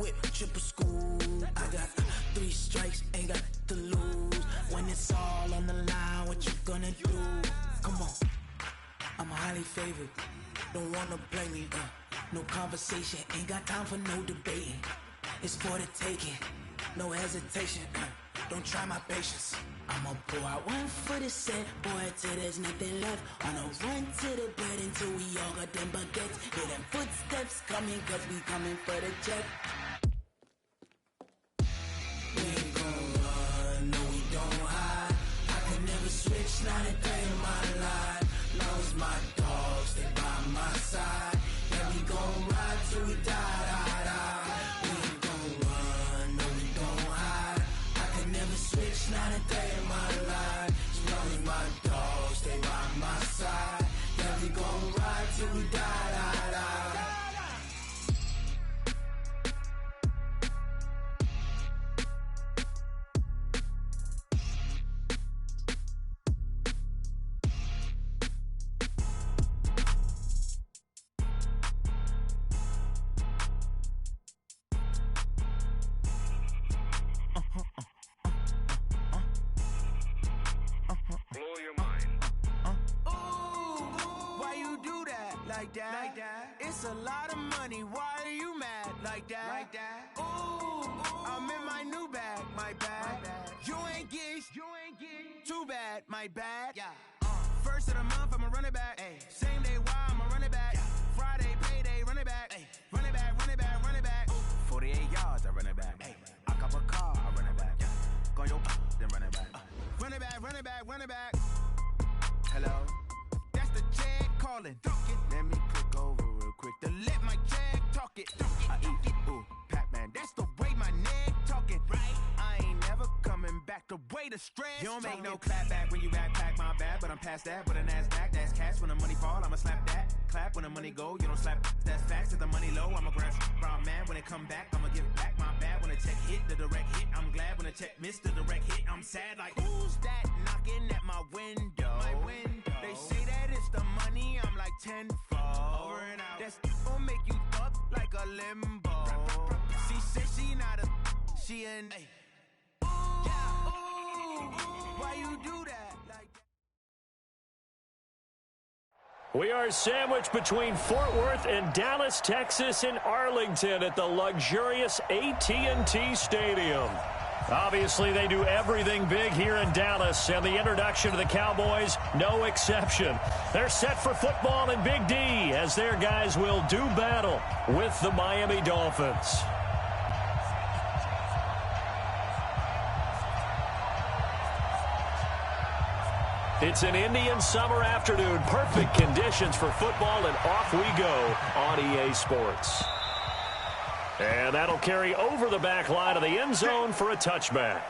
whip, triple school. I got 3 strikes, ain't got to lose. When it's all on the line, what you gonna do? Come on, I'm highly favored. Don't wanna play me, no conversation, ain't got time for no debating. It's for the taking, no hesitation, don't try my patience. I'ma pour out one for the set, boy, till there's nothing left. On a run to the bread until we all got them baguettes. Hear them footsteps coming, cause we coming for the check. We ain't gon' run, no we don't hide. I can never switch, not a day in my life. Long as my dogs stay by my side. Yeah, we gon' ride till we die, die, die. We ain't gon' run, no we don't hide. I can never switch, not a day in my life. As long as my dogs stay by my side. Yeah, we gon' ride till we die, die, die. Like that. It's a lot of money. Why are you mad like that? Like that. Ooh, I'm in my new bag. My bad. You ain't get too bad. My bad. Yeah. First of the month, I'ma run it back. Ay. Same day, why I'ma run it back. Yeah. Friday, payday, run it back. Ay. Run it back, run it back, run it back. Ooh. 48 yards, I run it back. Ay. I cop a car, I run it back. Yeah. Go your then run it back. Run it back, run it back, run it back. Hello. That's the check calling. Let me click over real quick to let my check talk it. I eat it, ooh, Pac-Man. That's the way my neck talking. Right? I ain't never coming back the way the stress. You don't make no clap back when you backpack, my bad, but I'm past that. But a NASDAQ, that's cash. When the money fall, I'ma slap that. Clap when the money go, you don't slap. That's facts. If the money low, I'ma grab brown man. When it come back, I'ma give back my bad. When the check hit, the direct hit. I'm glad when the check missed the direct hit. I'm sad like, who's that knocking at my window? My window. They say that it's the money, I'm like tenfold. Over and out. That's gon' make you up like a limbo. She said she not a, she an. Hey. Ooh, yeah. Ooh, why you do that? Like that? We are sandwiched between Fort Worth and Dallas, Texas, and Arlington at the luxurious AT&T Stadium. Obviously, they do everything big here in Dallas, and the introduction to the Cowboys, no exception. They're set for football in Big D, as their guys will do battle with the Miami Dolphins. It's an Indian summer afternoon, perfect conditions for football, and off we go on EA Sports. And that'll carry over the back line of the end zone for a touchback.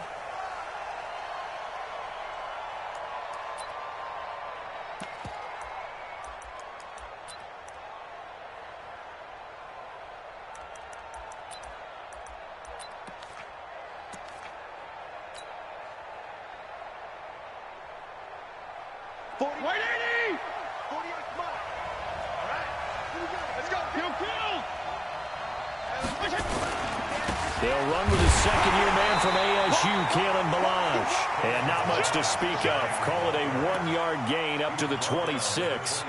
They'll run with his second-year man from ASU, Kalen Ballage. And not much to speak of. Call it a 1-yard gain up to the 26.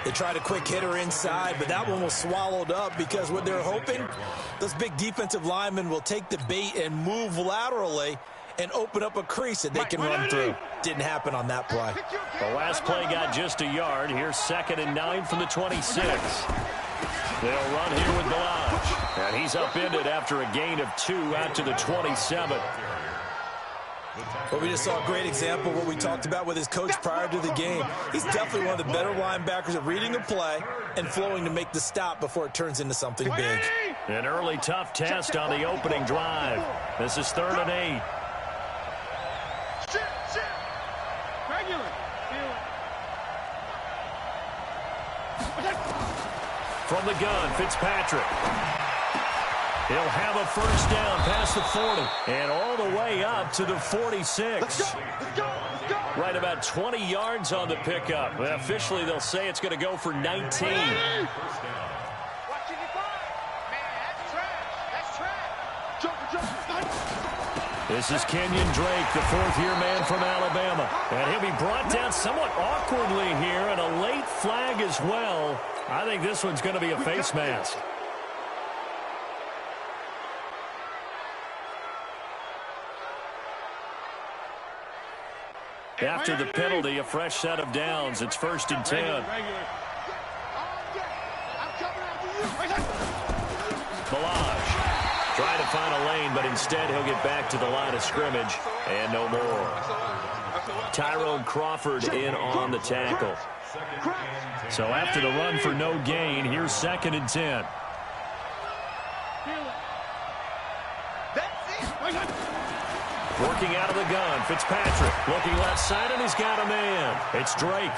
They tried a quick hitter inside, but that one was swallowed up because what they're hoping, those big defensive linemen will take the bait and move laterally and open up a crease that they can run through. Didn't happen on that play. The last play got just a yard. Here's 2nd and 9 from the 26. They'll run here with Ballage. And he's upended after a gain of 2 out to the 27. Well, we just saw a great example of what we talked about with his coach prior to the game. He's definitely one of the better linebackers at reading a play and flowing to make the stop before it turns into something big. An early tough test on the opening drive. This is 3rd and 8. From the gun, Fitzpatrick. He'll have a first down past the 40 and all the way up to the 46. Let's go. Right about 20 yards on the pickup. Well, officially, they'll say it's going to go for 19. This is Kenyon Drake, the fourth-year man from Alabama. And he'll be brought down somewhat awkwardly here, and a late flag as well. I think this one's going to be a face mask. After the penalty, a fresh set of downs. It's 1st and 10. Balaj trying to find a lane, but instead he'll get back to the line of scrimmage, and no more. Tyrone Crawford in on the tackle. So after the run for no gain, here's 2nd and 10. Working out of the gun, Fitzpatrick looking left side, and he's got a man. It's Drake.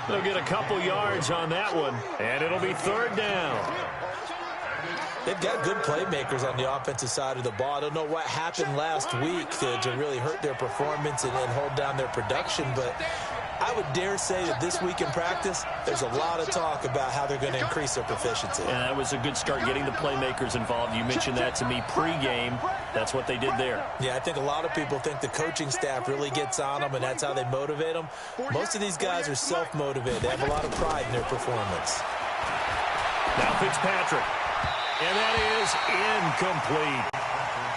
They'll get a couple yards on that one, and it'll be 3rd down. They've got good playmakers on the offensive side of the ball. I don't know what happened last week to really hurt their performance and hold down their production, but I would dare say that this week in practice, there's a lot of talk about how they're going to increase their proficiency. Yeah, that was a good start getting the playmakers involved. You mentioned that to me pregame. That's what they did there. Yeah, I think a lot of people think the coaching staff really gets on them, and that's how they motivate them. Most of these guys are self-motivated. They have a lot of pride in their performance. Now Fitzpatrick. And that is incomplete.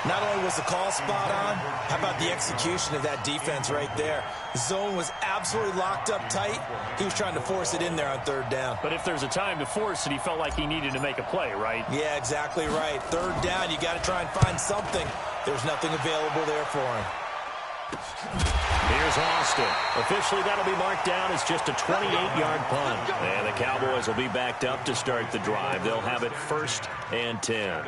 Not only was the call spot on, how about the execution of that defense right there? The zone was absolutely locked up tight. He was trying to force it in there on 3rd down. But if there's a time to force it, he felt like he needed to make a play, right? Yeah, exactly right. 3rd down, you got to try and find something. There's nothing available there for him. Here's Austin. Officially, that'll be marked down as just a 28-yard punt. And the Cowboys will be backed up to start the drive. They'll have it 1st and 10.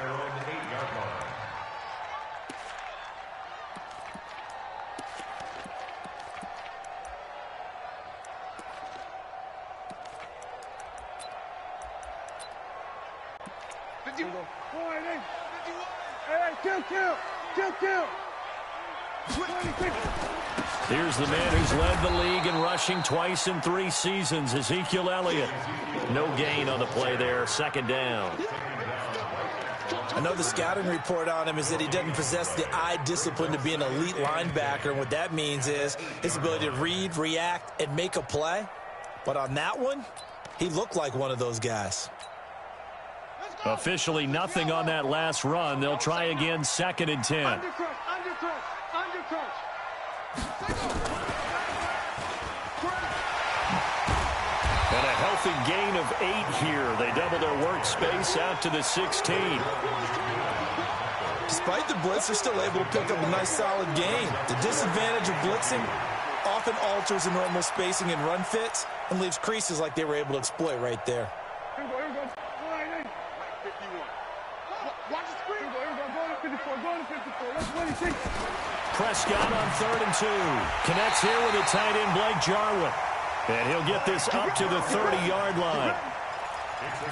Here's the man who's led the league in rushing twice in 3 seasons, Ezekiel Elliott. No gain on the play there, 2nd down. I know the scouting report on him is that he doesn't possess the eye discipline to be an elite linebacker, and what that means is his ability to read, react, and make a play. But on that one, he looked like one of those guys. Officially nothing on that last run. They'll try again, 2nd and 10. And a healthy gain of 8 here. They double their workspace out to the 16. Despite the blitz, they're still able to pick up a nice solid gain. The disadvantage of blitzing often alters the normal spacing and run fits and leaves creases like they were able to exploit right there. Prescott on 3rd and 2. Connects here with a tight end, Blake Jarwin. And he'll get this up to the 30-yard line.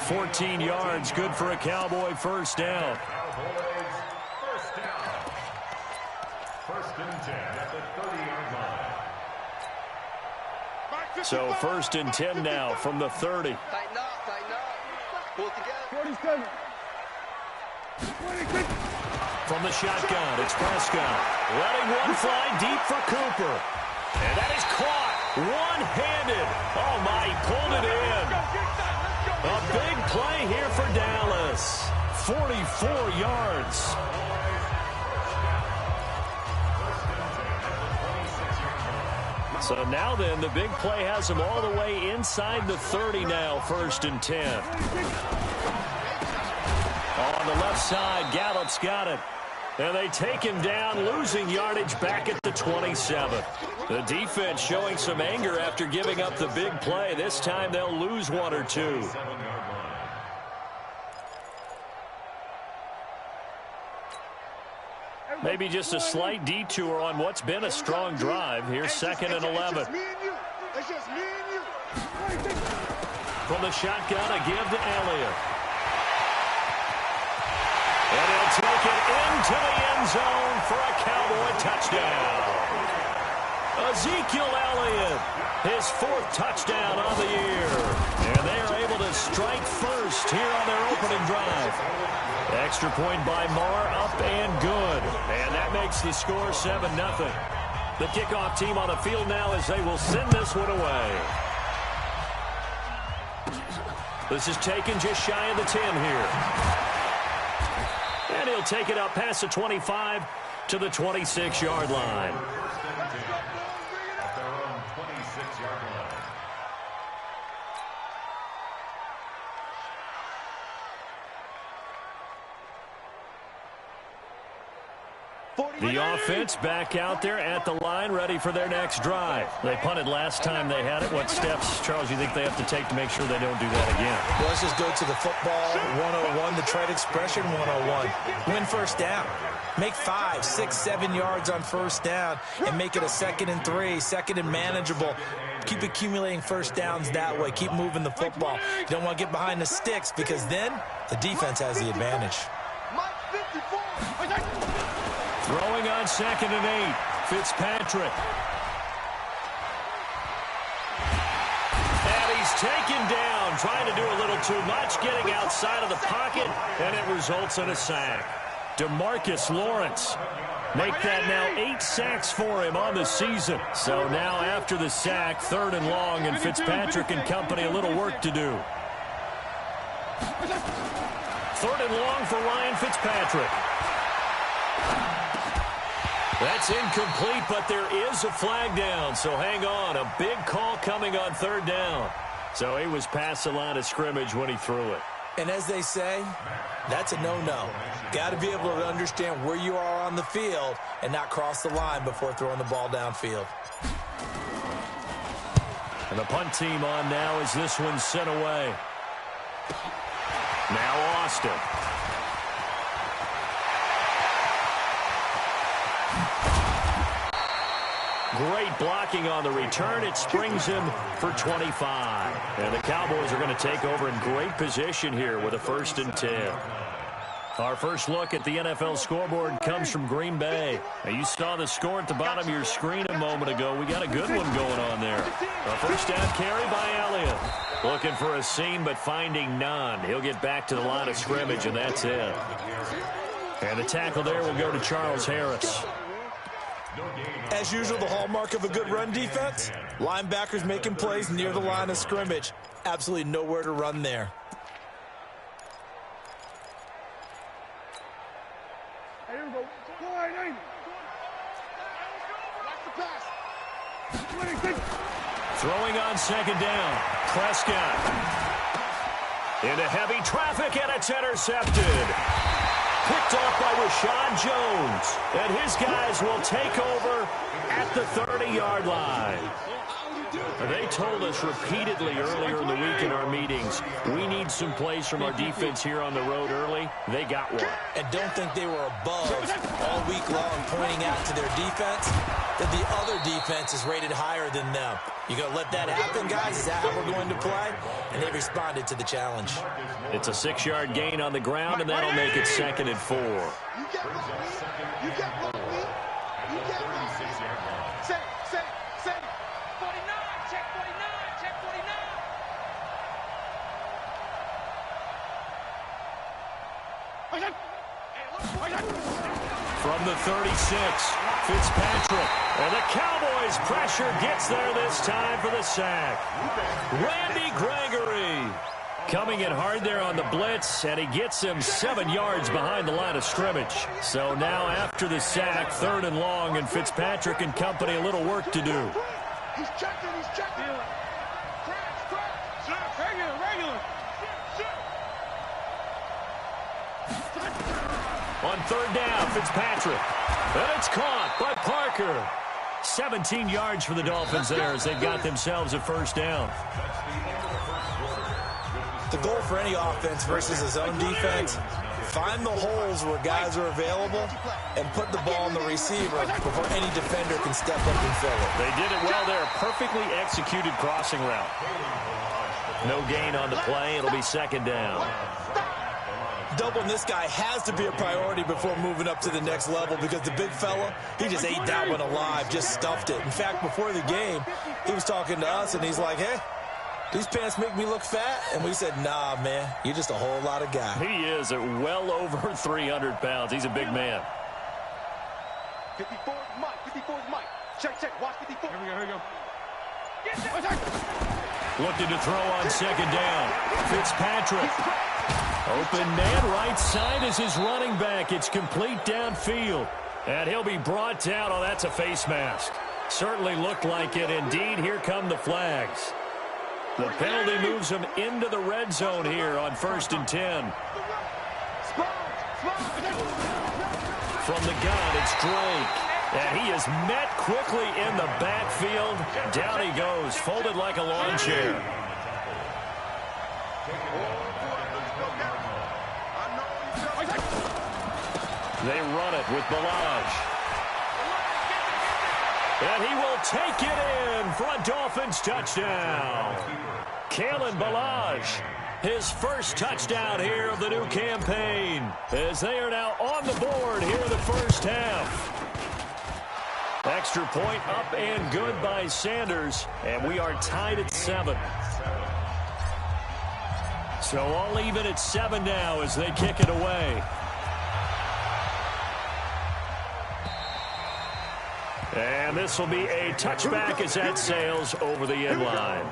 14 yards, good for a Cowboy 1st down. 1st and 10 at the 30-yard line. So 1st and 10 now from the 30. Tighten up. Pull it together. 47. From the shotgun, it's Prescott. Letting one fly deep for Cooper. And that is caught one-handed. Oh, my, he pulled it in. A big play here for Dallas. 44 yards. So now then, the big play has him all the way inside the 30 now, 1st and 10. On the left side, Gallup's got it. And they take him down, losing yardage back at the 27. The defense showing some anger after giving up the big play. This time they'll lose 1 or 2. Maybe just a slight detour on what's been a strong drive. Here's 2nd and 11. From the shotgun, a give to Elliott. And he'll take it into the end zone for a Cowboy touchdown. A Ezekiel Elliott, his 4th touchdown on the year. And they are able to strike first here on their opening drive. Extra point by Marr, up and good. And that makes the score 7-0. The kickoff team on the field now as they will send this one away. This is taken just shy of the 10 here. And he'll take it up past the 25 to the 26-yard line. The offense back out there at the line, ready for their next drive. They punted last time they had it. What steps, Charles, you think they have to take to make sure they don't do that again? Well, let's just go to the football 101, the trade expression 101. Win first down. Make 5, 6, 7 yards on first down and make it a 2nd and 3, 2nd and manageable. Keep accumulating first downs that way. Keep moving the football. You don't want to get behind the sticks because then the defense has the advantage. Throwing on 2nd and 8, Fitzpatrick. And he's taken down, trying to do a little too much, getting outside of the pocket, and it results in a sack. DeMarcus Lawrence make that now 8 sacks for him on the season. So now after the sack, 3rd and long, and Fitzpatrick and company a little work to do. 3rd and long for Ryan Fitzpatrick. That's incomplete, but there is a flag down, so hang on. A big call coming on 3rd down. So he was past the line of scrimmage when he threw it. And as they say, that's a no-no. Got to be able to understand where you are on the field and not cross the line before throwing the ball downfield. And the punt team on now as this one's sent away. Now Austin. Great blocking on the return. It springs him for 25. And the Cowboys are going to take over in great position here with a 1st and 10. Our first look at the NFL scoreboard comes from Green Bay. Now, you saw the score at the bottom of your screen a moment ago. We got a good one going on there. A first down carry by Elliott. Looking for a seam, but finding none. He'll get back to the line of scrimmage, and that's it. And the tackle there will go to Charles Harris. As usual, the hallmark of a good run defense, linebackers making plays near the line of scrimmage. Absolutely nowhere to run there. Throwing on 2nd down, Prescott. Into heavy traffic, and it's intercepted. Picked off by Rashad Jones. And his guys will take over at the 30-yard line. They told us repeatedly earlier in the week in our meetings, we need some plays from our defense here on the road early. They got one. And don't think they were above all week long pointing out to their defense that the other defense is rated higher than them. You going to let that happen, guys? Is that how we're going to play? And they responded to the challenge. It's a 6-yard gain on the ground, and that'll make it 2nd and 4. You get blocked. You get blocked. You get blocked. Say. 49, check 49, check 49. From the 36, Fitzpatrick. And the Cowboys' pressure gets there this time for the sack. Randy Gregory coming in hard there on the blitz, and he gets him 7 yards behind the line of scrimmage. So now after the sack, 3rd and long, and Fitzpatrick and company a little work to do. He's checking. Regular. On 3rd down, Fitzpatrick. And it's caught by Parker. 17 yards for the Dolphins there as they've got themselves a 1st down. The goal for any offense versus his own defense, find the holes where guys are available and put the ball on the receiver before any defender can step up and fill it. They did it well there. Perfectly executed crossing route. No gain on the play. It'll be 2nd down. doubling this guy has to be a priority before moving up to the next level because the big fella, he just ate that one alive, just stuffed it. In fact, before the game, he was talking to us, and he's like, hey, these pants make me look fat? And we said, nah, man, you're just a whole lot of guy. He is at well over 300 pounds. He's a big man. 54 is Mike. 54 is Mike. Check. Watch 54. Here we go. Looking to throw on second down. Fitzpatrick. Open man right side is his running back. It's complete downfield. And he'll be brought down. Oh, that's a face mask. Certainly looked like it. Indeed, here come the flags. The penalty moves him into the red zone here on 1st and 10. From the gun, it's Drake. And he is met quickly in the backfield. Down he goes, folded like a lawn chair. They run it with Balaj. And he will take it in for a Dolphins touchdown. Kalen Balaj, his first touchdown here of the new campaign, as they are now on the board here in the first half. Extra point up and good by Sanders, and we are tied at 7. So all even at 7 now as they kick it away. And this will be a touchback as that sails over the end line.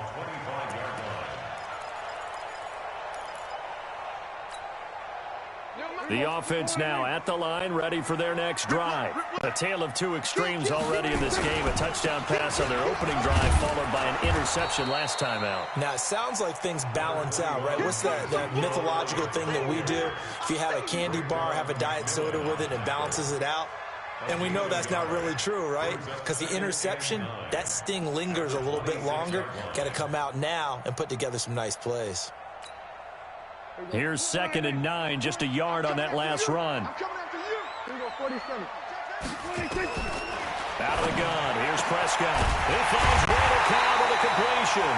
The offense now at the line, ready for their next drive. A tale of two extremes already in this game. A touchdown pass on their opening drive, followed by an interception last time out. Now, it sounds like things balance out, right? What's that mythological thing that we do? If you have a candy bar, have a diet soda with it, it balances it out. And we know that's not really true, right? Because the interception, that sting lingers a little bit longer. Got to come out now and put together some nice plays. Here's 2nd and 9, just a yard on that last run. Out of the gun, here's Prescott. He finds Randall Cobb with a completion.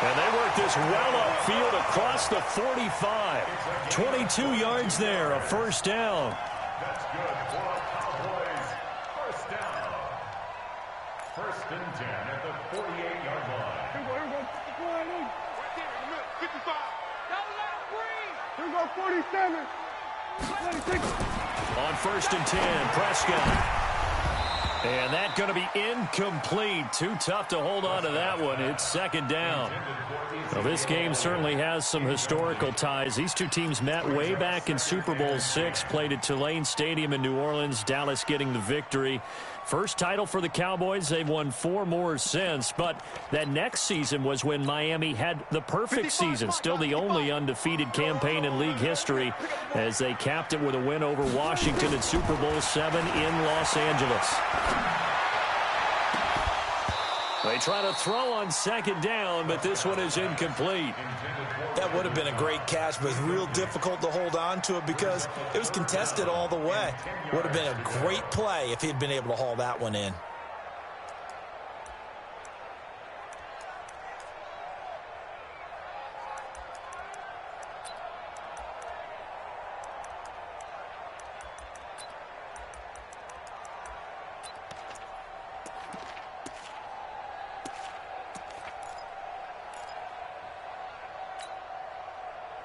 And they work this well upfield across the 45. 22 yards there, a first down. That's good for the Cowboys. First down. 1st and 10 at the 48-yard line. Here we go. Right there in the middle. 55. Here we go, 47. 26. On 1st and 10, Prescott. And that's going to be incomplete. Too tough to hold on to that one. It's 2nd down. Well, this game certainly has some historical ties. These two teams met way back in Super Bowl VI, played at Tulane Stadium in New Orleans, Dallas getting the victory. First title for the Cowboys. They've won 4 more since, but that next season was when Miami had the perfect season, still the only undefeated campaign in league history, as they capped it with a win over Washington at Super Bowl VII in Los Angeles. They try to throw on 2nd down, but this one is incomplete. That would have been a great catch, but it's real difficult to hold on to it because it was contested all the way. Would have been a great play if he'd been able to haul that one in.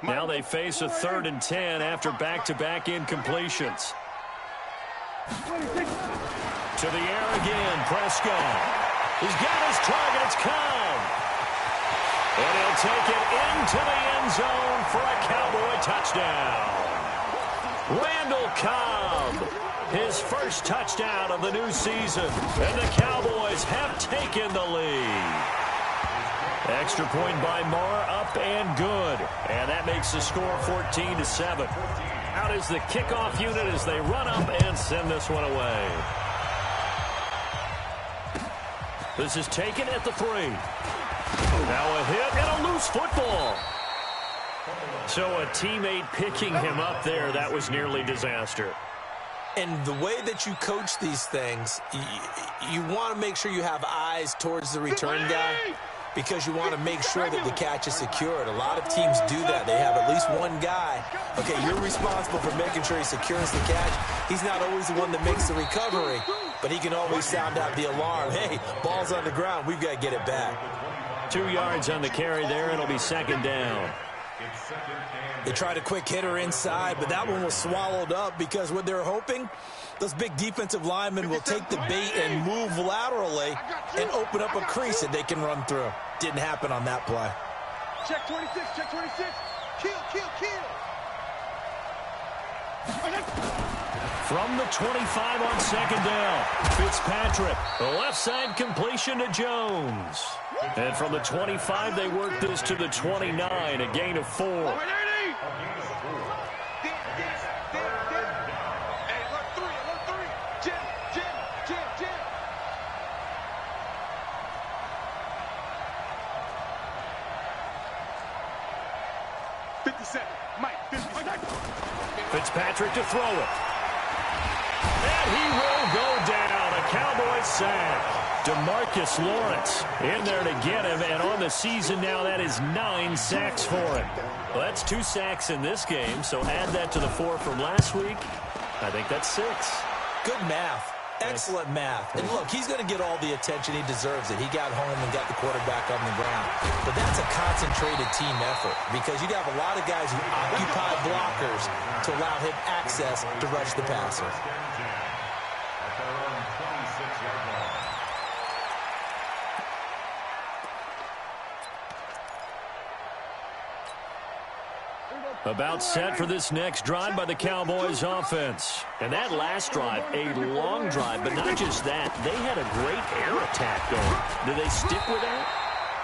Now they face a 3rd and 10 after back-to-back incompletions. To the air again, Prescott. He's got his target, it's Cobb. And he'll take it into the end zone for a Cowboy touchdown. Randall Cobb, his first touchdown of the new season. And the Cowboys have taken the lead. Extra point by Marr, up and good. And that makes the score 14-7. Out is the kickoff unit as they run up and send this one away. This is taken at the 3. Now a hit and a loose football. So a teammate picking him up there, that was nearly disaster. And the way that you coach these things, you want to make sure you have eyes towards the return guy. because you want to make sure that the catch is secured. A lot of teams do that. They have at least one guy. Okay, you're responsible for making sure he secures the catch. He's not always the one that makes the recovery, but he can always sound out the alarm. Hey, ball's on the ground. We've got to get it back. 2 yards on the carry there. It'll be second down. They tried a quick hitter inside, but that one was swallowed up because what they're hoping, those big defensive linemen will take the bait and move laterally and open up a crease that they can run through. Didn't happen on that play. Check 26, check 26. Kill, kill, kill. From the 25 on second down, Fitzpatrick, the left side completion to Jones. And from the 25, they work this to the 29, a gain of 4. Hey, look, 3. Jim. 57, Mike, 57. Fitzpatrick to throw it. And he will go down. A Cowboys sack. DeMarcus Lawrence in there to get him, and on the season now, that is 9 sacks for him. Well, that's 2 sacks in this game, so add that to the 4 from last week. I think that's 6. Good math. Excellent math. And look, he's going to get all the attention. He deserves it. He got home and got the quarterback on the ground. But that's a concentrated team effort because you have a lot of guys who occupy blockers to allow him access to rush the passer. About set for this next drive by the Cowboys offense. And that last drive, a long drive, but not just that. They had a great air attack going. Do they stick with that?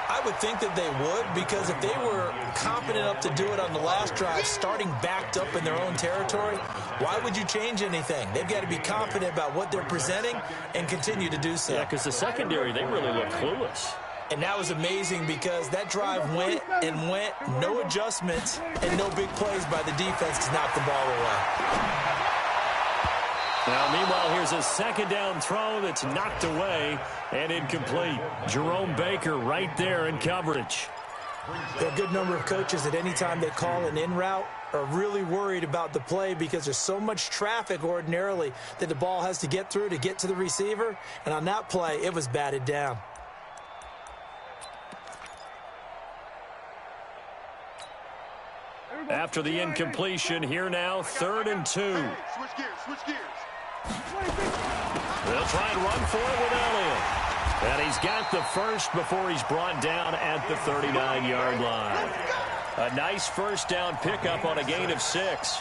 I would think that they would, because if they were confident enough to do it on the last drive, starting backed up in their own territory, why would you change anything? They've got to be confident about what they're presenting and continue to do so. Yeah, because the secondary, they really look clueless. And that was amazing because that drive went, no adjustments, and no big plays by the defense to knock the ball away. Now, meanwhile, here's a second down throw that's knocked away and incomplete. Jerome Baker right there in coverage. There are a good number of coaches at any time they call an in route are really worried about the play because there's so much traffic ordinarily that the ball has to get through to get to the receiver. And on that play, it was batted down. After the incompletion, here now, 3rd and 2. Switch gears. They'll try and run for it with Elliott. And he's got the first before he's brought down at the 39-yard line. A nice first down pickup on a gain of 6.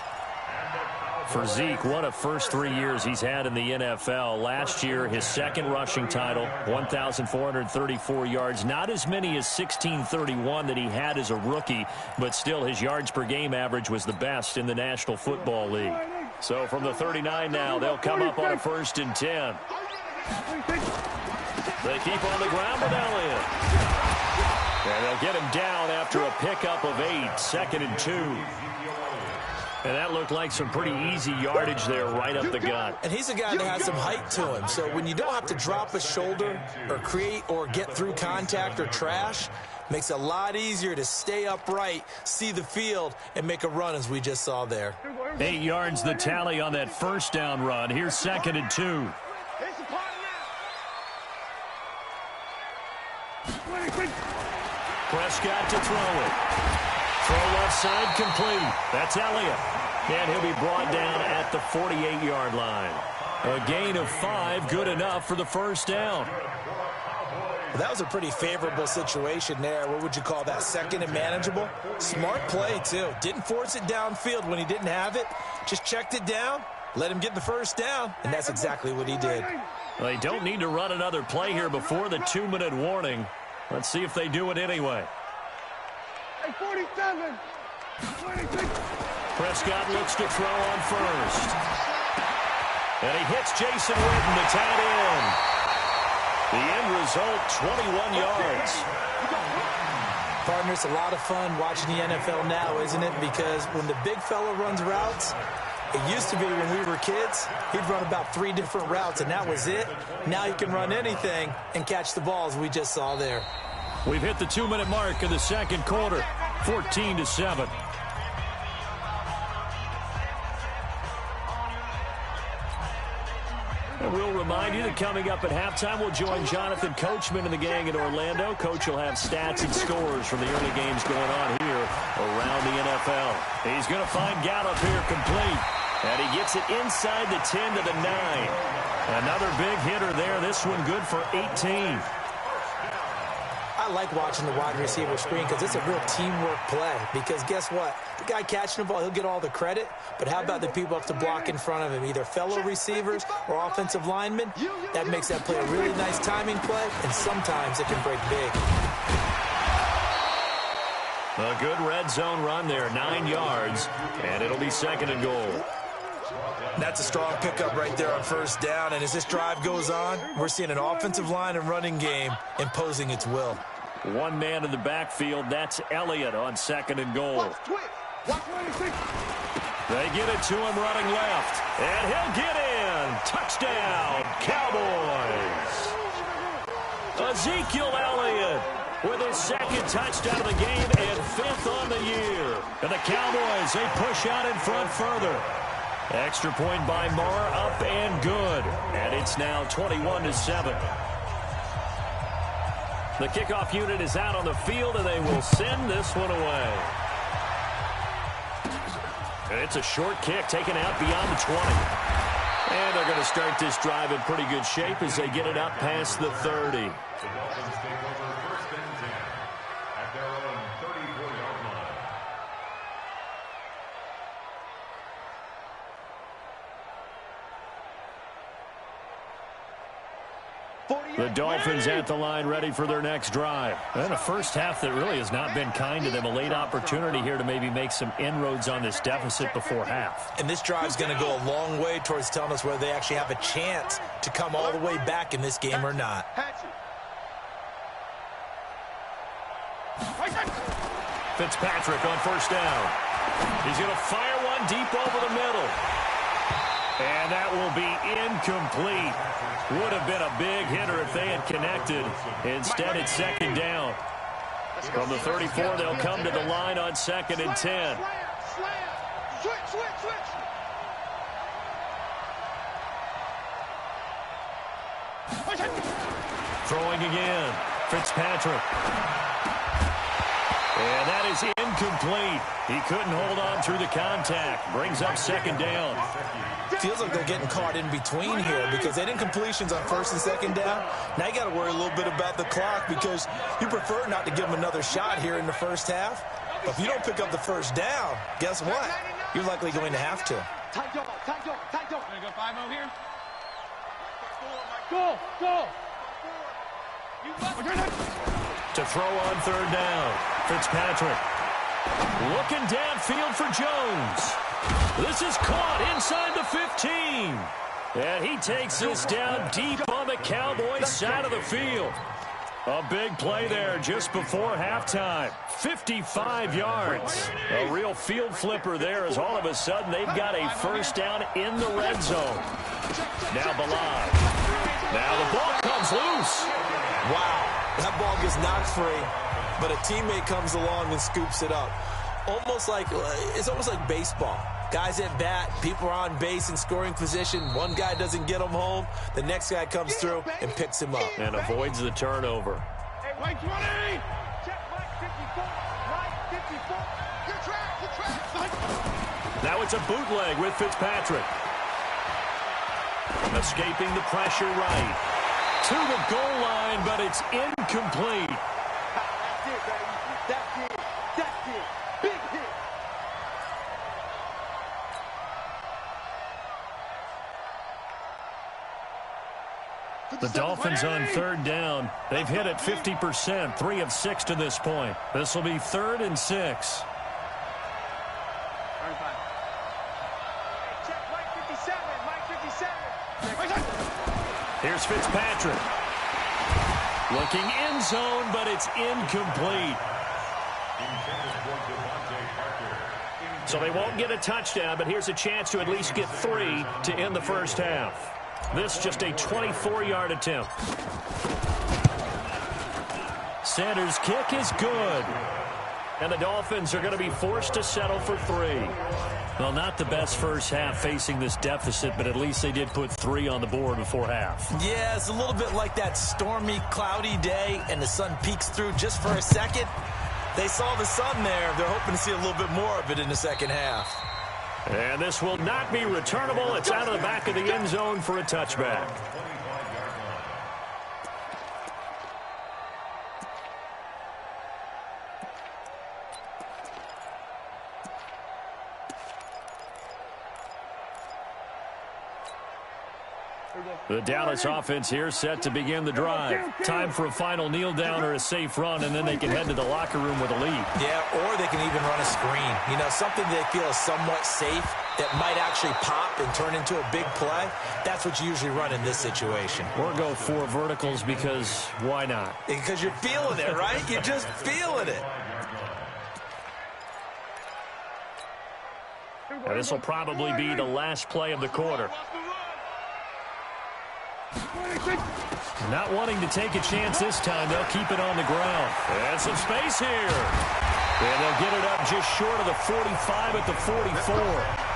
For Zeke, what a first 3 years he's had in the NFL. Last year, his second rushing title, 1,434 yards. Not as many as 1,631 that he had as a rookie, but still his yards per game average was the best in the National Football League. So from the 39 now, they'll come up on a 1st and 10. They keep on the ground with Elliott. And they'll get him down after a pickup of 8, 2nd and 2. And that looked like some pretty easy yardage there right up the gut. And he's a guy that has some height to him. So when you don't have to drop a shoulder or create or get through contact or trash, makes it a lot easier to stay upright, see the field, and make a run as we just saw there. 8 yards the tally on that first down run. Here's 2nd and 2. Prescott to throw it. Throw left side complete. That's Elliott. And he'll be brought down at the 48-yard line. A gain of 5, good enough for the first down. Well, that was a pretty favorable situation there. What would you call that? 2nd and manageable? Smart play, too. Didn't force it downfield when he didn't have it. Just checked it down, let him get the first down, and that's exactly what he did. Well, they don't need to run another play here before the 2-minute warning. Let's see if they do it anyway. 47. Prescott looks to throw on first. And he hits Jason Witten, the tight end. The end result, 21 yards. Partner, it's a lot of fun watching the NFL now, isn't it? Because when the big fella runs routes, it used to be when we were kids, he'd run about 3 different routes, and that was it. Now he can run anything and catch the balls we just saw there. We've hit the 2-minute mark of the second quarter, 14-7. And we'll remind you that coming up at halftime, we'll join Jonathan Coachman and the gang in Orlando. Coach will have stats and scores from the early games going on here around the NFL. He's going to find Gallup here complete. And he gets it inside the 10 to the 9. Another big hitter there. This one good for 18. I like watching the wide receiver screen because it's a real teamwork play. Because guess what? The guy catching the ball, he'll get all the credit. But how about the people up to block in front of him, either fellow receivers or offensive linemen? That makes that play a really nice timing play, and sometimes it can break big. A good red zone run there, 9 yards, and it'll be 2nd and goal. That's a strong pickup right there on first down, and as this drive goes on, we're seeing an offensive line and running game imposing its will. One man in the backfield, that's Elliott on 2nd and goal. They get it to him running left, and he'll get in. Touchdown, Cowboys. Ezekiel Elliott with his 2nd touchdown of the game and 5th on the year. And the Cowboys, they push out in front further. Extra point by Moore, up and good. And it's now 21-7. The kickoff unit is out on the field, and they will send this one away. And it's a short kick taken out beyond the 20. And they're going to start this drive in pretty good shape as they get it up past the 30. The Dolphins take over 1st and 10 at their own 34-yard line. The Dolphins at the line ready for their next drive. And a first half that really has not been kind to them. A late opportunity here to maybe make some inroads on this deficit before half. And this drive is going to go a long way towards telling us whether they actually have a chance to come all the way back in this game or not. Fitzpatrick on first down. He's going to fire one deep over the middle. And that will be incomplete. Would have been a big hitter if they had connected. Instead, it's 2nd down. From the 34, they'll come to the line on 2nd and 10. Throwing again. Fitzpatrick. And that is incomplete. He couldn't hold on through the contact. Brings up 2nd down. Feels like they're getting caught in between here because they didn't completions on 1st and 2nd down. Now you got to worry a little bit about the clock because you prefer not to give them another shot here in the first half. But if you don't pick up the first down, guess what? You're likely going to have to. Gonna go 5-0 here? Go! To throw on 3rd down. Fitzpatrick looking downfield for Jones. This is caught inside the 15. And he takes this down deep on the Cowboys side of the field. A big play there just before halftime. 55 yards. A real field flipper there as all of a sudden they've got a first down in the red zone. Now Bilal. Now the ball comes loose. Wow, that ball gets knocked free, but a teammate comes along and scoops it up. It's almost like baseball. Guys at bat, people are on base in scoring position. One guy doesn't get him home. The next guy comes through and picks him up. And avoids the turnover. Hey, Mike 20! Check Mike 54. Mike 54. Good track. Now it's a bootleg with Fitzpatrick. Escaping the pressure right. To the goal line, but it's incomplete. That's it, baby. That's it. Big hit. The Dolphins on 3rd down. They've hit it 50%, 3 of 6 to this point. This will be 3rd and 6. Check Mike 57. Here's Fitzpatrick. Looking end zone, but it's incomplete. So they won't get a touchdown, but here's a chance to at least get 3 to end the first half. This just a 24-yard attempt. Sanders' kick is good. And the Dolphins are going to be forced to settle for 3. Well, not the best first half facing this deficit, but at least they did put 3 on the board before half. Yeah, it's a little bit like that stormy, cloudy day, and the sun peeks through just for a second. They saw the sun there. They're hoping to see a little bit more of it in the second half. And this will not be returnable. It's out of the back of the end zone for a touchback. The Dallas offense here set to begin the drive. Time for a final kneel down or a safe run, and then they can head to the locker room with a lead. Yeah, or they can even run a screen. You know, something they feel is somewhat safe that might actually pop and turn into a big play. That's what you usually run in this situation. Or go 4 verticals because why not? Because you're feeling it, right? You're just feeling it. And this will probably be the last play of the quarter. Not wanting to take a chance this time, they'll keep it on the ground. And some space here. And they'll get it up just short of the 45 at the 44.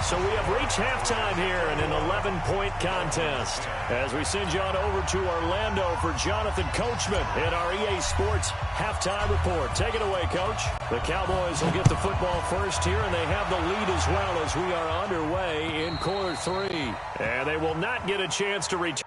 So we have reached halftime here in an 11-point contest. As we send you on over to Orlando for Jonathan Coachman in our EA Sports halftime report. Take it away, Coach. The Cowboys will get the football first here, and they have the lead as well as we are underway in quarter 3. And they will not get a chance to return.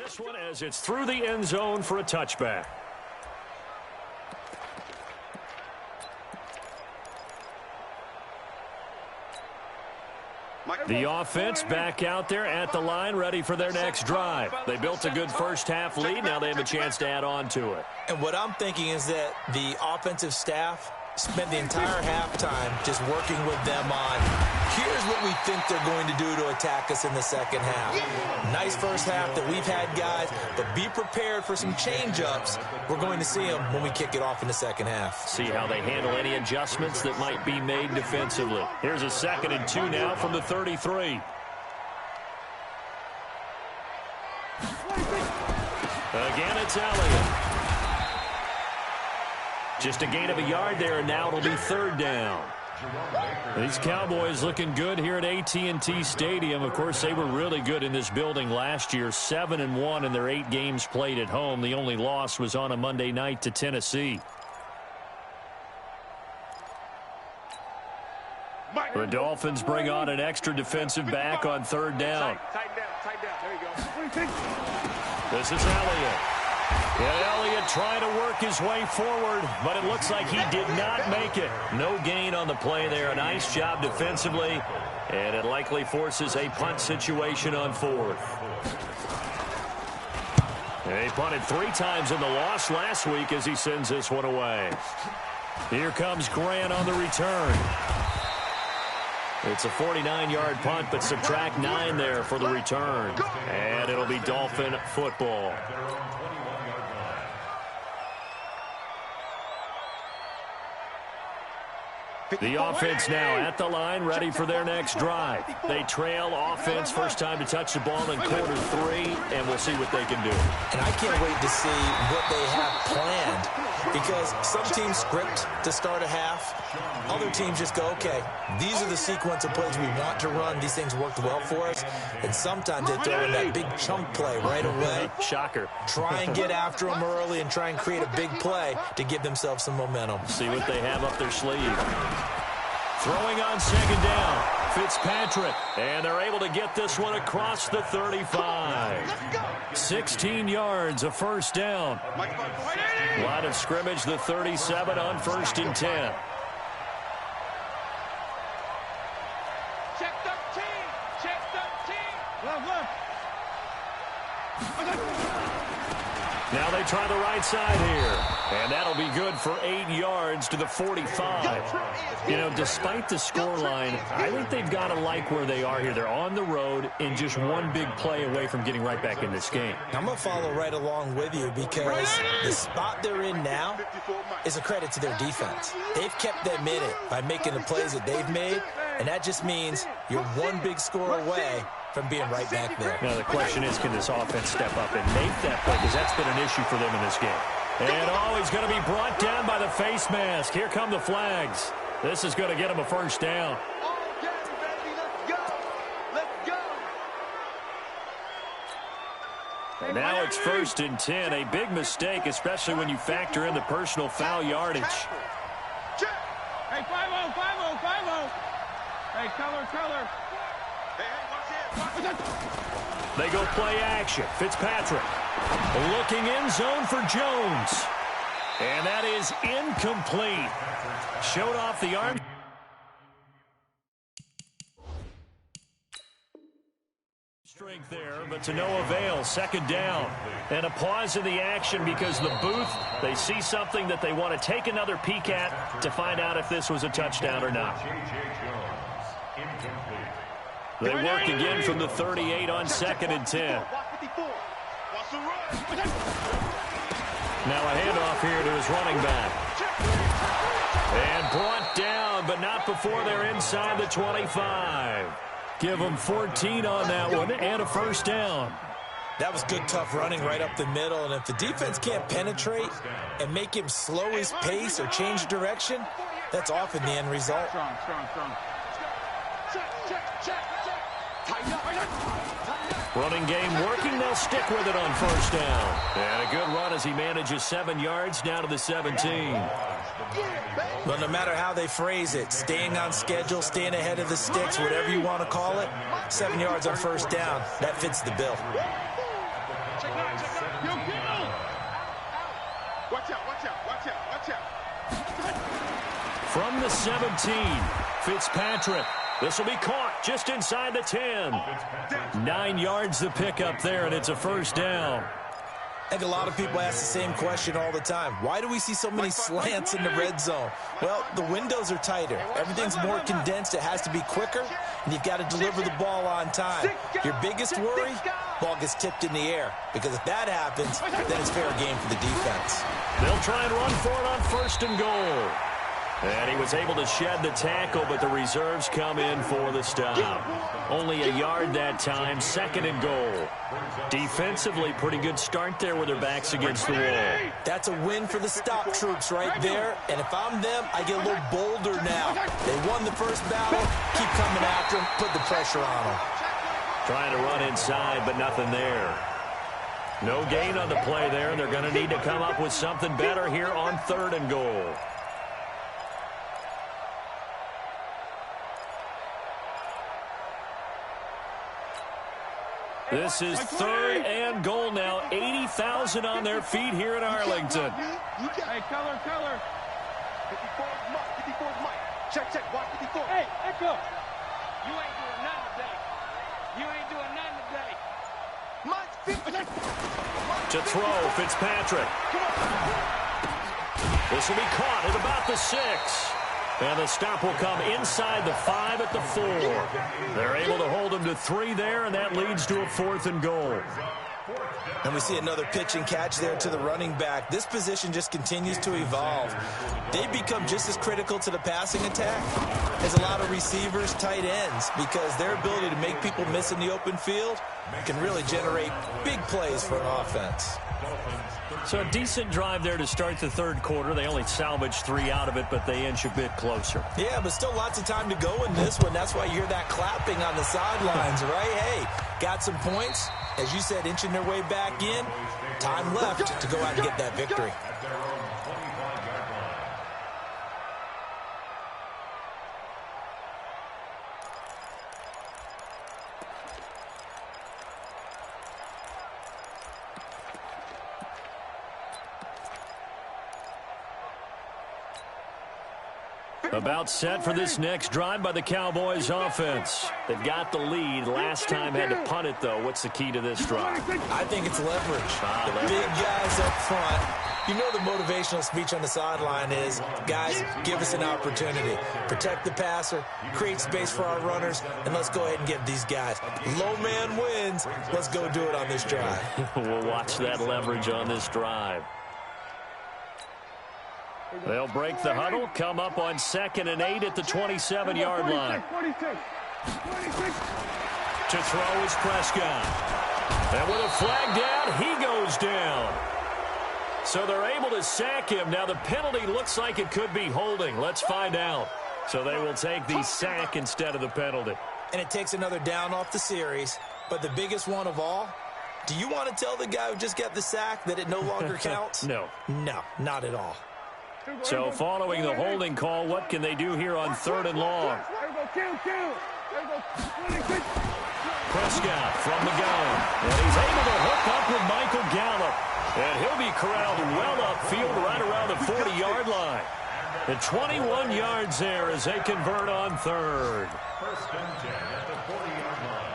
this one as it's through the end zone for a touchback. The offense back out there at the line, ready for their next drive. They built a good first-half lead. Now they have a chance to add on to it. And what I'm thinking is that the offensive staff spent the entire halftime just working with them on, here's what we think they're going to do to attack us in the second half. Nice first half that we've had, guys, but be prepared for some change-ups. We're going to see them when we kick it off in the second half. See how they handle any adjustments that might be made defensively. Here's a 2nd and 2 now from the 33. Again, it's Elliott. Just a gain of a yard there, and now it'll be 3rd down. These Cowboys looking good here at AT&T Stadium. Of course, they were really good in this building last year, 7-1 in their 8 games played at home. The only loss was on a Monday night to Tennessee. The Dolphins bring on an extra defensive back on 3rd down. Tighten down. There you go. This is Elliott. And Elliott trying to work his way forward, but it looks like he did not make it. No gain on the play there. A nice job defensively, and it likely forces a punt situation on 4th. They punted 3 times in the loss last week as he sends this one away. Here comes Grant on the return. It's a 49-yard punt, but subtract 9 there for the return. And it'll be Dolphin football. The offense now at the line, ready for their next drive. They trail offense, first time to touch the ball in quarter 3, and we'll see what they can do. And I can't wait to see what they have planned, because some teams script to start a half. Other teams just go, okay, these are the sequence of plays we want to run. These things worked well for us. And sometimes they throw in that big chunk play right away. Shocker. Try and get after them early and try and create a big play to give themselves some momentum. See what they have up their sleeve. Throwing on 2nd down, Fitzpatrick, and they're able to get this one across the 35. 16 yards, a 1st down. Line of scrimmage, the 37 on 1st and 10. Check 13. Check 13. Left. Now they try the right side here, and that'll be good for 8 yards to the 45. You know, despite the scoreline, I think they've got to like where they are here. They're on the road and just one big play away from getting right back in this game. I'm going to follow right along with you, because the spot they're in now is a credit to their defense. They've kept them in it by making the plays that they've made, and that just means you're one big score away from being right back there. Now the question is, can this offense step up and make that play? Because that's been an issue for them in this game. And he's going to be brought down by the face mask. Here come the flags. This is going to get him a 1st down. And now it's 1st and 10. A big mistake, especially when you factor in the personal foul yardage. Hey, 5-0. Hey, color. They go play action. Fitzpatrick looking in zone for Jones. And that is incomplete. Showed off the arm. Strength there, but to no avail. 2nd down. And a pause in the action because the booth, they see something that they want to take another peek at to find out if this was a touchdown or not. They work again from the 38 on 2nd and 10. Now a handoff here to his running back. And brought down, but not before they're inside the 25. Give them 14 on that one and a 1st down. That was good, tough running right up the middle. And if the defense can't penetrate and make him slow his pace or change direction, that's often the end result. Strong. Check. Running game working. They'll stick with it on 1st down. And a good run as he manages 7 yards down to the 17. Well, no matter how they phrase it, staying on schedule, staying ahead of the sticks, whatever you want to call it, 7 yards on 1st down, that fits the bill. Check 9. from the 17. Fitzpatrick. This will be caught just inside the 10. 9 yards the pickup there, and it's a first down. I think a lot of people ask the same question all the time. Why do we see so many slants in the red zone? Well, the windows are tighter. Everything's more condensed. It has to be quicker, and you've got to deliver the ball on time. Your biggest worry, ball gets tipped in the air, because if that happens, then it's fair game for the defense. They'll try and run for it on first and goal. And he was able to shed the tackle, but the reserves come in for the stop. Only a yard that time, second and goal. Defensively, pretty good start there with their backs against the wall. That's a win for the stop troops right there. And if I'm them, I get a little bolder now. They won the first battle. Keep coming after them. Put the pressure on them. Trying to run inside, but nothing there. No gain on the play there. They're going to need to come up with something better here on third and goal. This is third and goal now. 80,000 on their feet here in Arlington. Hey, color. 54's Mike. Check. Watch 54. Hey, Echo. You ain't doing nothing today. To throw, Fitzpatrick. This will be caught at about the 6. And the stop will come inside the 5 at the 4. They're able to hold him to 3 there, and that leads to a 4th and goal. And we see another pitch and catch there to the running back. This position just continues to evolve. They become just as critical to the passing attack as a lot of receivers, tight ends, because their ability to make people miss in the open field can really generate big plays for an offense. So a decent drive there to start the third quarter. They only salvaged 3 out of it, but they inch a bit closer. Yeah, but still lots of time to go in this one. That's why you hear that clapping on the sidelines, right? Hey, got some points. As you said, inching their way back in. Time left to go out and get that victory. About set for this next drive by the Cowboys offense. They've got the lead. Last time had to punt it, though. What's the key to this drive? I think it's leverage. The big guys up front. You know the motivational speech on the sideline is, guys, give us an opportunity. Protect the passer, create space for our runners, and let's go ahead and get these guys. Low man wins. Let's go do it on this drive. We'll watch that leverage on this drive. They'll break the huddle, come up on 2nd and 8 at the 27-yard line. To throw is Prescott. And with a flag down, he goes down. So they're able to sack him. Now the penalty looks like it could be holding. Let's find out. So they will take the sack instead of the penalty. And it takes another down off the series. But the biggest one of all, do you want to tell the guy who just got the sack that it no longer counts? No. No, not at all. So following the holding call, what can they do here on 3rd and long? Prescott from the gun. And he's able to hook up with Michael Gallup. And he'll be corralled well upfield right around the 40-yard line. And 21 yards there as they convert on 3rd. 1st and 10 at the 40-yard line.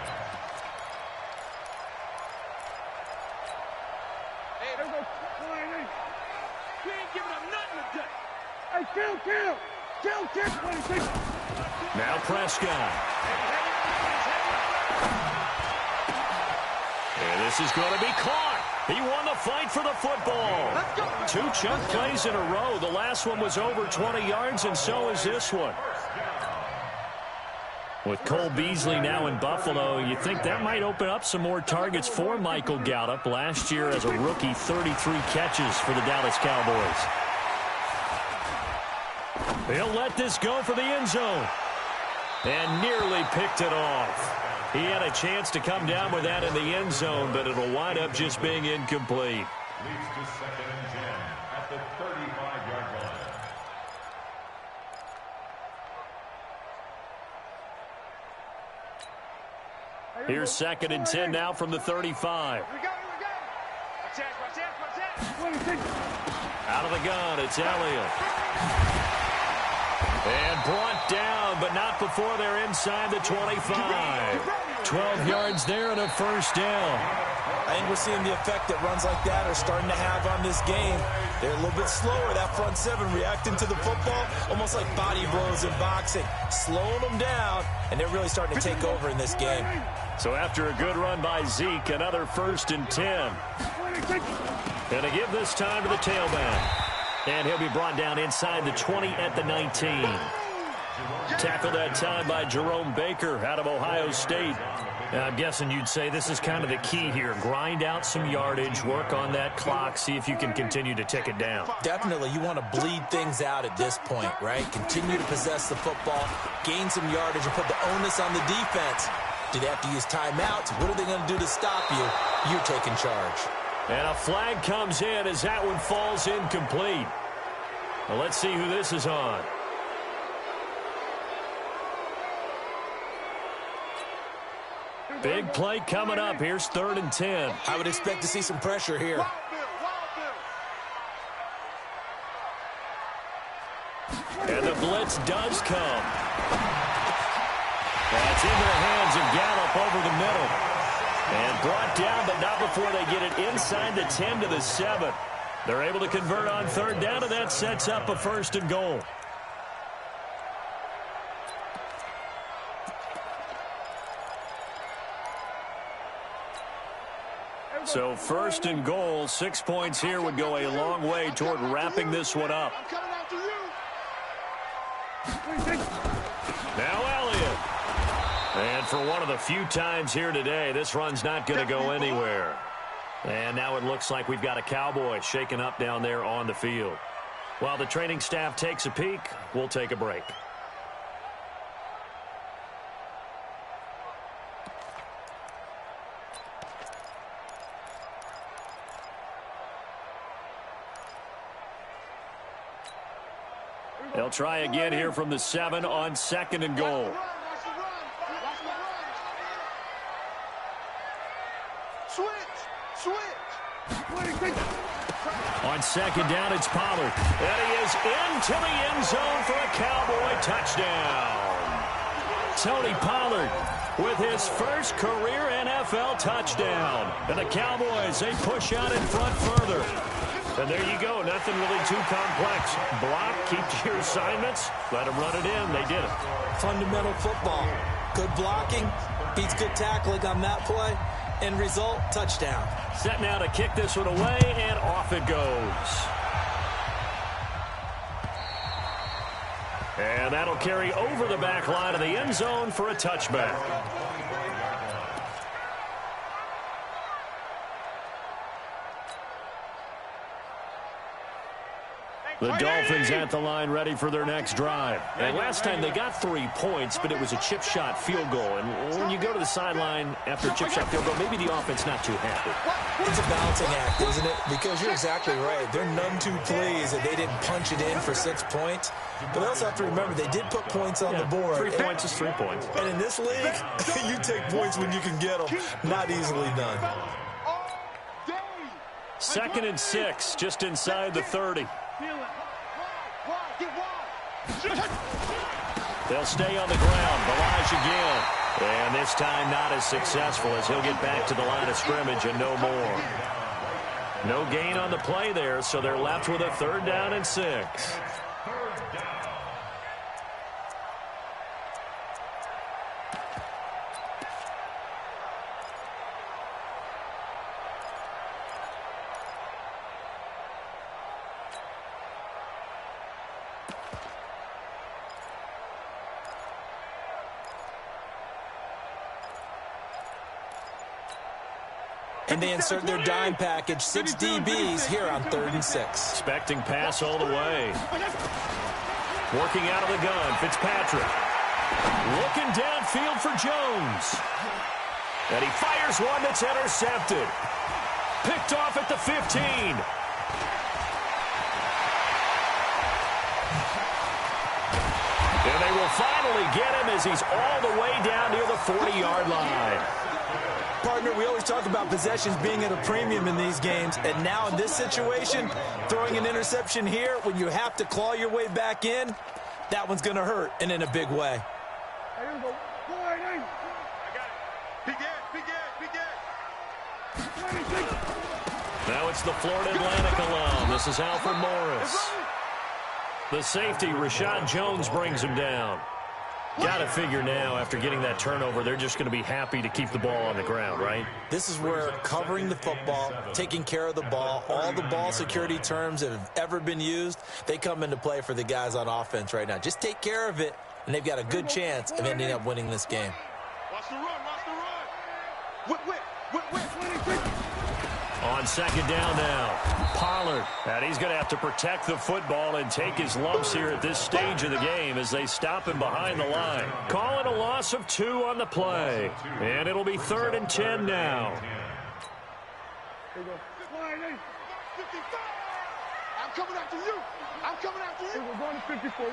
We ain't giving up nothing today. Hey, kill. Now Prescott. And this is going to be caught. He won the fight for the football. 2 chunk plays in a row. The last one was over 20 yards, and so is this one. With Cole Beasley now in Buffalo, you think that might open up some more targets for Michael Gallup. Last year as a rookie, 33 catches for the Dallas Cowboys. He'll let this go for the end zone. And nearly picked it off. He had a chance to come down with that in the end zone, but it'll wind up just being incomplete. Leads to 2nd and 10 at the 35-yard line. Here's 2nd and 10 now from the 35. Out of the gun, it's Elliott. And brought down, but not before they're inside the 25. 12 yards there and a first down. I think we're seeing the effect that runs like that are starting to have on this game. They're a little bit slower, that front seven, reacting to the football, almost like body blows in boxing, slowing them down, and they're really starting to take over in this game. So after a good run by Zeke, another 1st and 10. And to give this time to the tailback. And he'll be brought down inside the 20 at the 19. Tackled that time by Jerome Baker out of Ohio State. I'm guessing you'd say this is kind of the key here. Grind out some yardage, work on that clock, see if you can continue to tick it down. Definitely. You want to bleed things out at this point, right? Continue to possess the football, gain some yardage, and put the onus on the defense. Do they have to use timeouts? What are they going to do to stop you? You're taking charge. And a flag comes in as that one falls incomplete. Well, let's see who this is on. Big play coming up. Here's 3rd and 10. I would expect to see some pressure here. And the blitz does come. That's into the hands of Gallup over the middle. And brought down, but not before they get it inside the 10 to the 7. They're able to convert on 3rd down, and that sets up a 1st and goal. So 1st and goal, 6 points here would go a long way toward wrapping this one up. Now Elliott. And for one of the few times here today, this run's not going to go anywhere. And now it looks like we've got a Cowboy shaken up down there on the field. While the training staff takes a peek, we'll take a break. They'll try again here from the 7 on 2nd and goal. On 2nd down, it's Pollard. And he is into the end zone for a Cowboy touchdown. Tony Pollard with his first career NFL touchdown. And the Cowboys, they push out in front further. And there you go. Nothing really too complex. Block, keep your assignments, let them run it in. They did it. Fundamental football. Good blocking, beats good tackling on that play. End result, touchdown. Set now to kick this one away, and off it goes. And that'll carry over the back line of the end zone for a touchback. The Dolphins at the line ready for their next drive. And last time they got 3 points, but it was a chip shot field goal. And when you go to the sideline after a chip shot field goal, maybe the offense not too happy. It's a balancing act, isn't it? Because you're exactly right. They're none too pleased that they didn't punch it in for 6 points. But they also have to remember they did put points on the board. 3 points is 3 points. And in this league, you take points when you can get them. Not easily done. 2nd and 6, just inside the 30. They'll stay on the ground. Balaj again. And this time not as successful as he'll get back to the line of scrimmage and no more. No gain on the play there, so they're left with a 3rd down and 6. And they insert their dime package, 6 DBs here on 3rd and 6. Expecting pass all the way. Working out of the gun, Fitzpatrick. Looking downfield for Jones. And he fires one that's intercepted. Picked off at the 15. And they will finally get him as he's all the way down near the 40-yard line. Partner, we always talk about possessions being at a premium in these games, and now in this situation, throwing an interception here when you have to claw your way back in, That one's going to hurt, and in a big way. Now it's the Florida Atlantic alum. This is Alfred Morris. The safety, Rashad Jones, brings him down. Got to figure now, after getting that turnover, they're just going to be happy to keep the ball on the ground, right? This is where covering the football, taking care of the ball, all the ball security terms that have ever been used, they come into play for the guys on offense right now. Just take care of it, and they've got a good chance of ending up winning this game. Watch the run, watch the run. Whip. On second down now, Pollard. And he's going to have to protect the football and take his lumps here at this stage of the game as they stop him behind the line. Call it a loss of 2 on the play. And it'll be 3rd and 10 now. I'm coming after you. I'm coming after you. We're going to 54.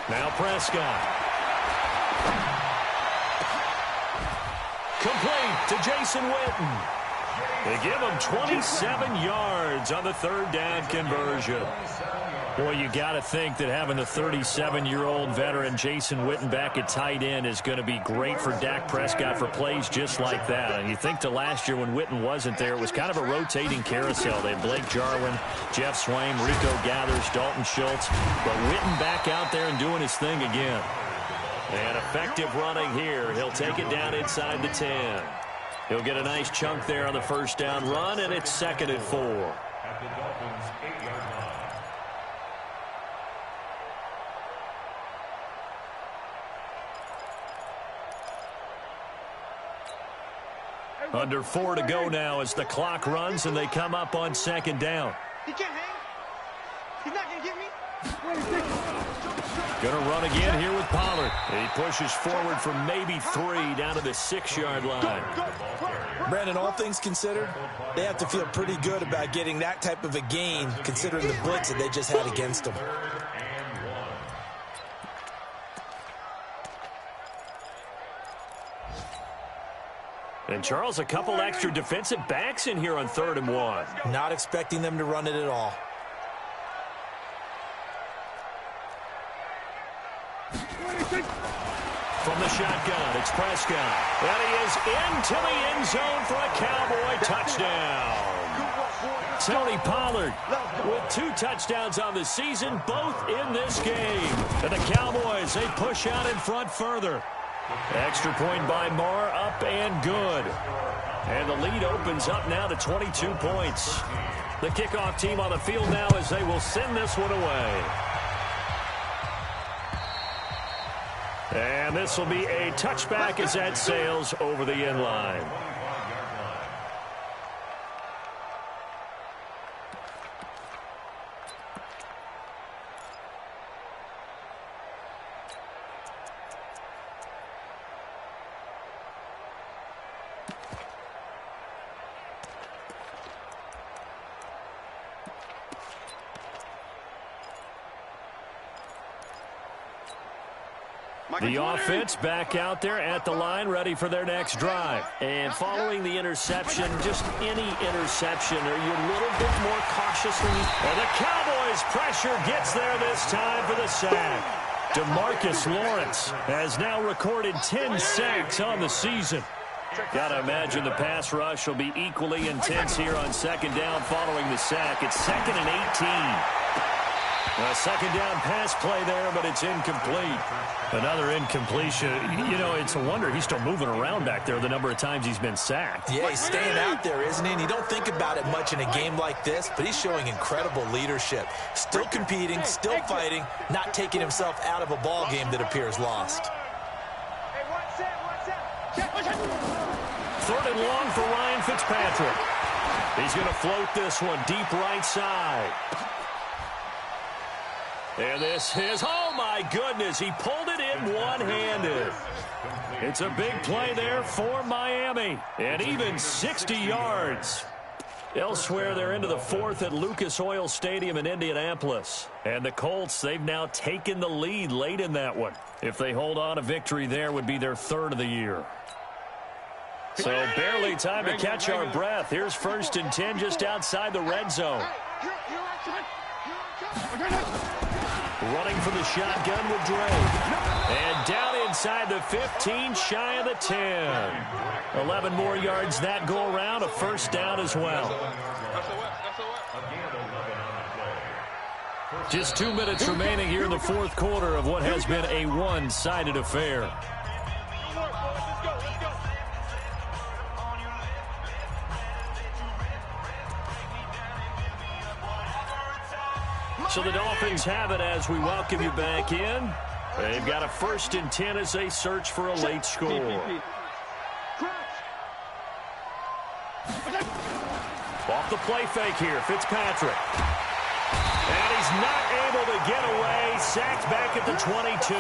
Now Prescott. Complete to Jason Witten. They give him 27 yards on the 3rd down conversion. Boy, you got to think that having the 37-year-old veteran Jason Witten back at tight end is going to be great for Dak Prescott for plays just like that. And you think to last year when Witten wasn't there, it was kind of a rotating carousel. They had Blake Jarwin, Jeff Swaim, Rico Gathers, Dalton Schultz. But Witten back out there and doing his thing again. And effective running here. He'll take it down inside the 10. He'll get a nice chunk there on the 1st down run, and it's 2nd and 4. At the Dolphins' 8-yard line. Under 4 to go now as the clock runs, and they come up on 2nd down. He can't hang. He's not going to get me. Going to run again here with Pollard. He pushes forward for maybe 3 down to the 6-yard line. Brandon, all things considered, they have to feel pretty good about getting that type of a gain considering the blitz that they just had against them. And Charles, a couple extra defensive backs in here on 3rd and 1. Not expecting them to run it at all. From the shotgun, it's Prescott. And he is into the end zone for a Cowboy touchdown. Tony Pollard with 2 touchdowns on the season, both in this game. And the Cowboys, they push out in front further. Extra point by Marr, up and good. And the lead opens up now to 22 points. The kickoff team on the field now as they will send this one away. And this will be a touchback as that sails over the end line. The offense back out there at the line, ready for their next drive. And following the interception, just any interception, are you a little bit more cautiously? And the Cowboys' pressure gets there this time for the sack. DeMarcus Lawrence has now recorded 10 sacks on the season. Got to imagine the pass rush will be equally intense here on 2nd down following the sack. It's 2nd and 18. A 2nd down pass play there, but it's incomplete. Another incompletion. You know, it's a wonder he's still moving around back there the number of times he's been sacked. Yeah, he's staying out there, isn't he? And you don't think about it much in a game like this, but he's showing incredible leadership. Still competing, still fighting, not taking himself out of a ball game that appears lost. 3rd and long for Ryan Fitzpatrick. He's going to float this one deep right side. And this is, oh my goodness, he pulled it in one-handed. It's a big play there for Miami, and even 60 yards. Elsewhere, they're into the 4th at Lucas Oil Stadium in Indianapolis. And the Colts, they've now taken the lead late in that one. If they hold on, a victory there would be their 3rd of the year. So barely time to catch our breath. Here's 1st and 10 just outside the red zone. running for the shotgun with Dre. And down inside the 15, shy of the 10. 11 more yards that go around, a first down as well. Just 2 minutes remaining here in the fourth quarter of what has been a one-sided affair. So the Dolphins have it as we welcome you back in. They've got a 1st and 10 as they search for a late score. Off the play fake here, Fitzpatrick. And he's not able to get away. Sacked back at the 22.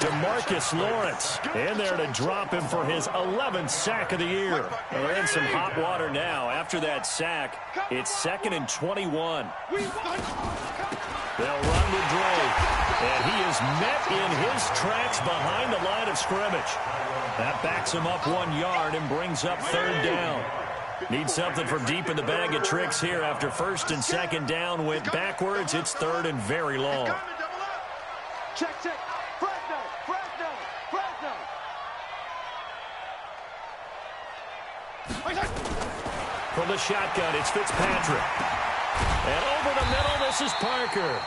DeMarcus Lawrence in there to drop him for his 11th sack of the year. They're in some hot water now. After that sack, it's 2nd and 21. They'll run with Dre. And he is met in his tracks behind the line of scrimmage. That backs him up 1 yard and brings up 3rd down. Need something from deep in the bag of tricks here after 1st and 2nd down went backwards. It's 3rd and very long. Check. Fresno. From the shotgun, it's Fitzpatrick. And over the middle, this is Parker.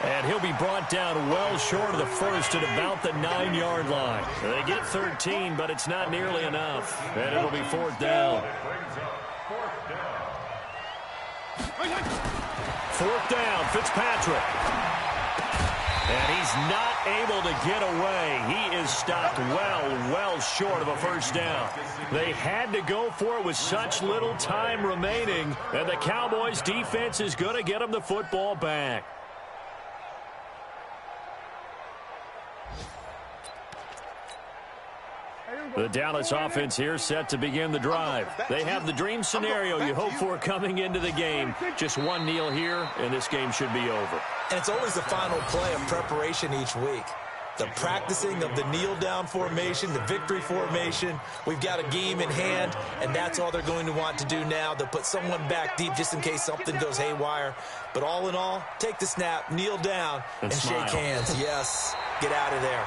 And he'll be brought down well short of the first at about the 9-yard line. They get 13, but it's not nearly enough. And it'll be 4th down. 4th down, Fitzpatrick. And he's not able to get away. He is stopped well short of a first down. They had to go for it with such little time remaining, and the Cowboys defense is going to get them the football back. The Dallas offense here set to begin the drive. They have the dream scenario you hope for coming into the game. Just one kneel here, and this game should be over. And it's always the final play of preparation each week. The practicing of the kneel-down formation, the victory formation. We've got a game in hand, and that's all they're going to want to do now. They'll put someone back deep just in case something goes haywire. But all in all, take the snap, kneel down, and shake hands. Yes, get out of there.